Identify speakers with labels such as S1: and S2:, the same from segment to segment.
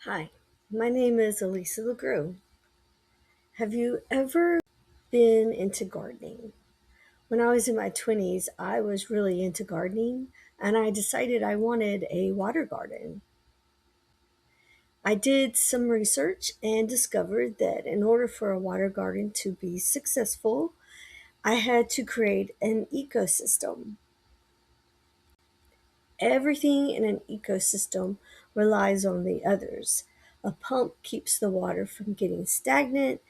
S1: Hi, my name is Alisa LaGroue. Have you ever been into gardening? When I was in my 20s, I was really into gardening and I decided I wanted a water garden. I did some research and discovered that in order for a water garden to be successful, I had to create an ecosystem. Everything in an ecosystem relies on the others. A pump keeps the water from getting stagnant.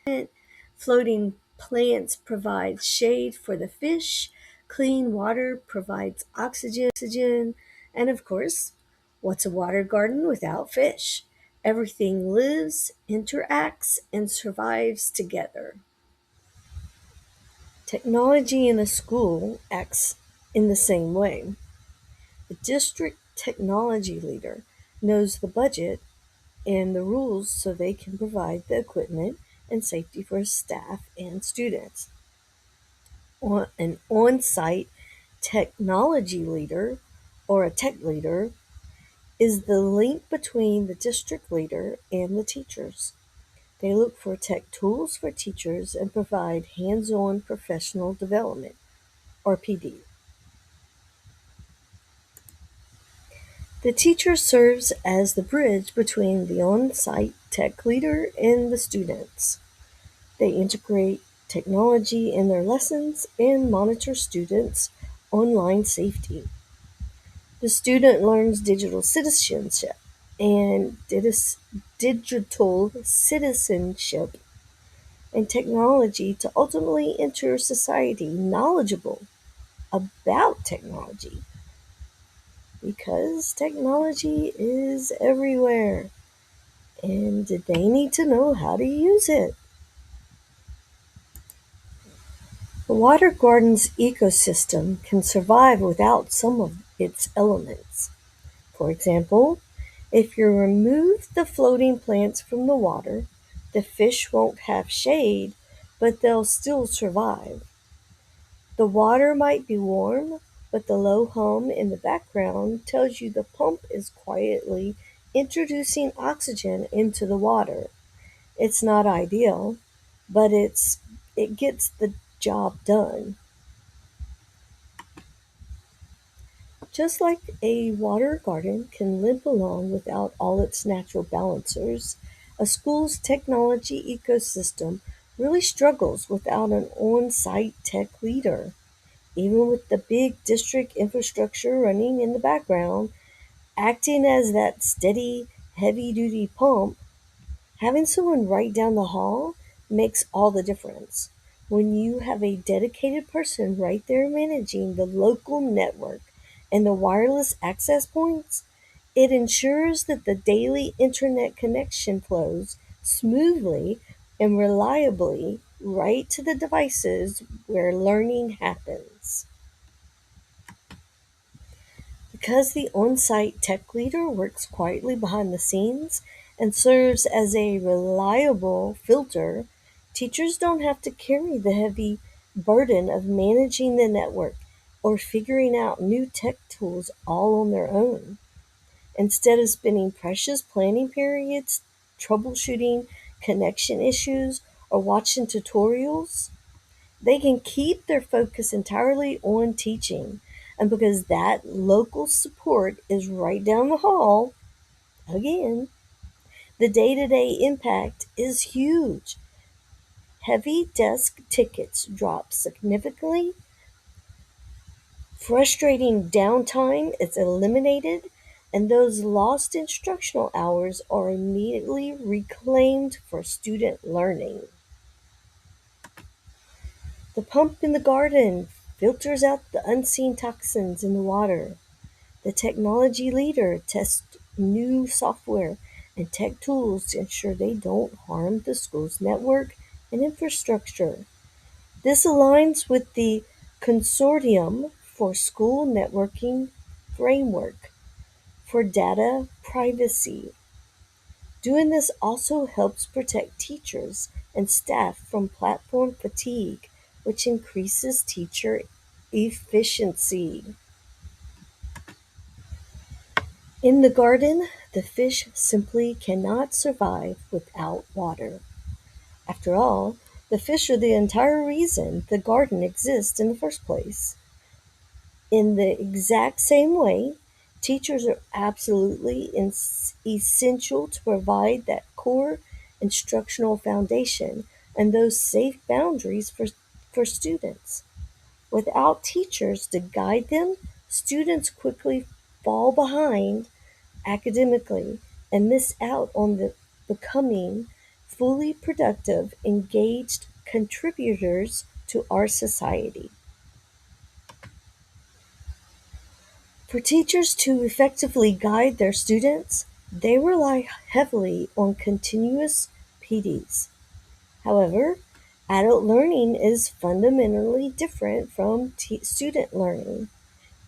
S1: Floating plants provide shade for the fish. Clean water provides oxygen. And of course, what's a water garden without fish? Everything lives, interacts, and survives together. Technology in a school acts in the same way. The district technology leader knows the budget and the rules so they can provide the equipment and safety for staff and students. An on site technology leader or a tech leader is the link between the district leader and the teachers. They look for tech tools for teachers and provide hands on professional development or PD. The teacher serves as the bridge between the on site tech leader and the students. They integrate technology in their lessons and monitor students' online safety. The student learns digital citizenship and digital citizenship and technology to ultimately enter society knowledgeable about technology because technology is everywhere and they need to know how to use it. The water garden's ecosystem can survive without some of its elements. For example, if you remove the floating plants from the water, the fish won't have shade, but they'll still survive. The water might be warm, but the low hum in the background tells you the pump is quietly introducing oxygen into the water. It's not ideal, but it gets the job done. Just like a water garden can limp along without all its natural balancers, a school's technology ecosystem really struggles without an on site tech leader. Even with the big district infrastructure running in the background, acting as that steady, heavy duty pump, having someone right down the hall makes all the difference. When you have a dedicated person right there managing the local network and the wireless access points, it ensures that the daily internet connection flows smoothly and reliably right to the devices where learning happens. Because the on site tech leader works quietly behind the scenes and serves as a reliable filter, teachers don't have to carry the heavy burden of managing the network or figuring out new tech tools all on their own. Instead of spending precious planning periods troubleshooting connection issues or watching tutorials, they can keep their focus entirely on teaching. And because that local support is right down the hall, again, the day to day impact is huge. Heavy desk tickets drop significantly, frustrating downtime is eliminated, and those lost instructional hours are immediately reclaimed for student learning. The pump in the garden filters out the unseen toxins in the water. The technology leader tests new software and tech tools to ensure they don't harm the school's network and infrastructure. This aligns with the Consortium for School Networking framework for data privacy. Doing this also helps protect teachers and staff from platform fatigue, which increases teacher efficiency. In the garden, The fish simply cannot survive without water. After all, the fish are the entire reason the garden exists in the first place. In the exact same way, teachers are absolutely essential to provide that core instructional foundation and those safe boundaries for students. Without teachers to guide them, students quickly fall behind academically and miss out on the becoming fully productive, engaged contributors to our society. For teachers to effectively guide their students, they rely heavily on continuous PDs. However, adult learning is fundamentally different from student learning.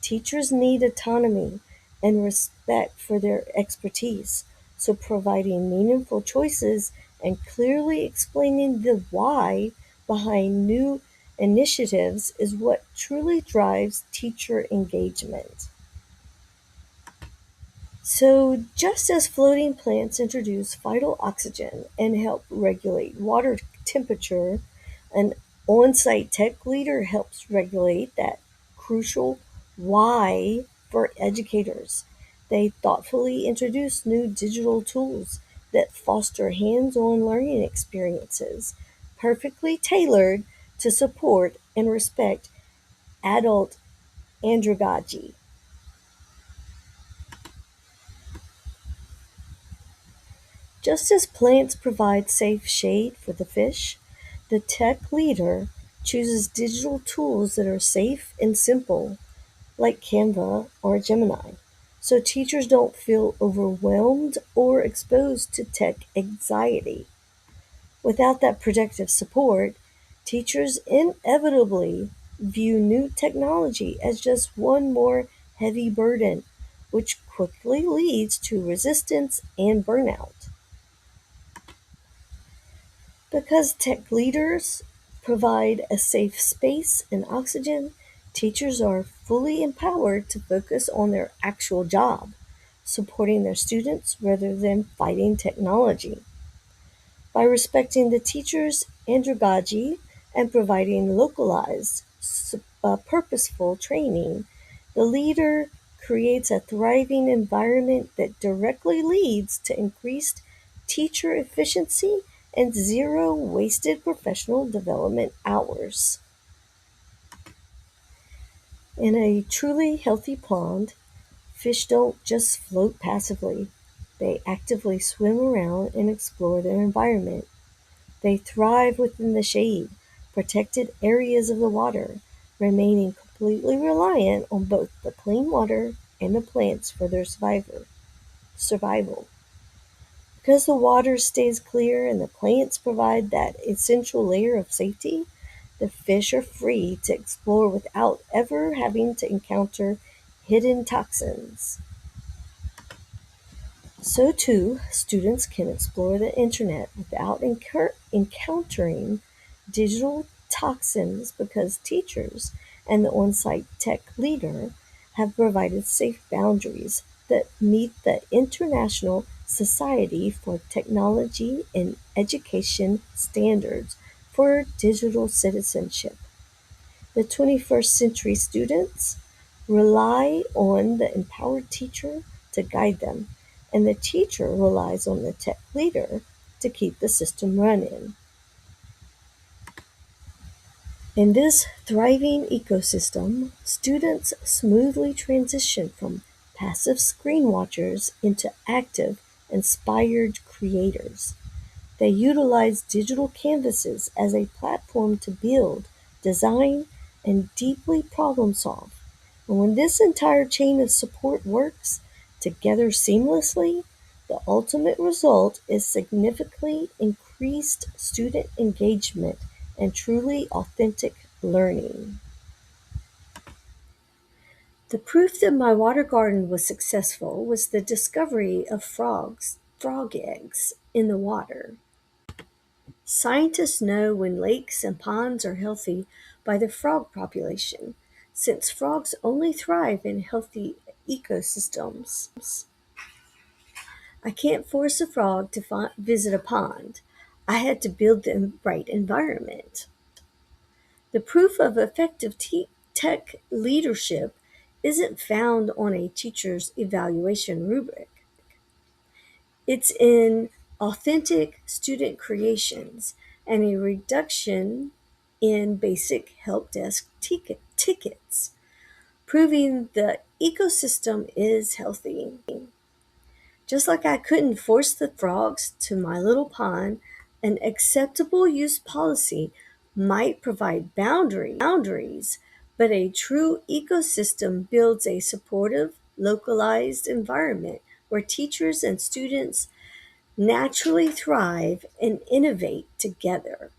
S1: Teachers need autonomy and respect for their expertise, so providing meaningful choices and clearly explaining the why behind new initiatives is what truly drives teacher engagement. So, just as floating plants introduce vital oxygen and help regulate water temperature, an on site tech leader helps regulate that crucial why for educators. They thoughtfully introduce new digital tools that foster hands on learning experiences, perfectly tailored to support and respect adult andragogy. Just as plants provide safe shade for the fish, the tech leader chooses digital tools that are safe and simple, like Canva or Gemini, so teachers don't feel overwhelmed or exposed to tech anxiety. Without that protective support, teachers inevitably view new technology as just one more heavy burden, which quickly leads to resistance and burnout. Because tech leaders provide a safe space and oxygen, teachers are fully empowered to focus on their actual job, supporting their students rather than fighting technology. By respecting the teacher's andragogy and providing localized, purposeful training, the leader creates a thriving environment that directly leads to increased teacher efficiency and zero wasted professional development hours. In a truly healthy pond, fish don't just float passively, they actively swim around and explore their environment. They thrive within the shade, protected areas of the water, remaining completely reliant on both the clean water and the plants for their survival. Because the water stays clear and the plants provide that essential layer of safety, the fish are free to explore without ever having to encounter hidden toxins. So, too, students can explore the internet without encountering digital toxins because teachers and the on site tech leader have provided safe boundaries that meet the International Society for Technology and Education standards for digital citizenship. The 21st century students rely on the empowered teacher to guide them, and the teacher relies on the tech leader to keep the system running. In this thriving ecosystem, students smoothly transition from passive screen watchers into active, inspired creators. They utilize digital canvases as a platform to build, design, and deeply problem solve. And when this entire chain of support works together seamlessly, the ultimate result is significantly increased student engagement and truly authentic learning. The proof that my water garden was successful was the discovery of frog eggs in the water. Scientists know when lakes and ponds are healthy by the frog population, since frogs only thrive in healthy ecosystems. I can't force a frog to visit a pond. I had to build the right environment. The proof of effective tech leadership isn't found on a teacher's evaluation rubric. It's in authentic student creations and a reduction in basic help desk tickets, proving the ecosystem is healthy. Just like I couldn't force the frogs to my little pond, an acceptable use policy might provide boundaries, but a true ecosystem builds a supportive, localized environment where teachers and students naturally thrive and innovate together.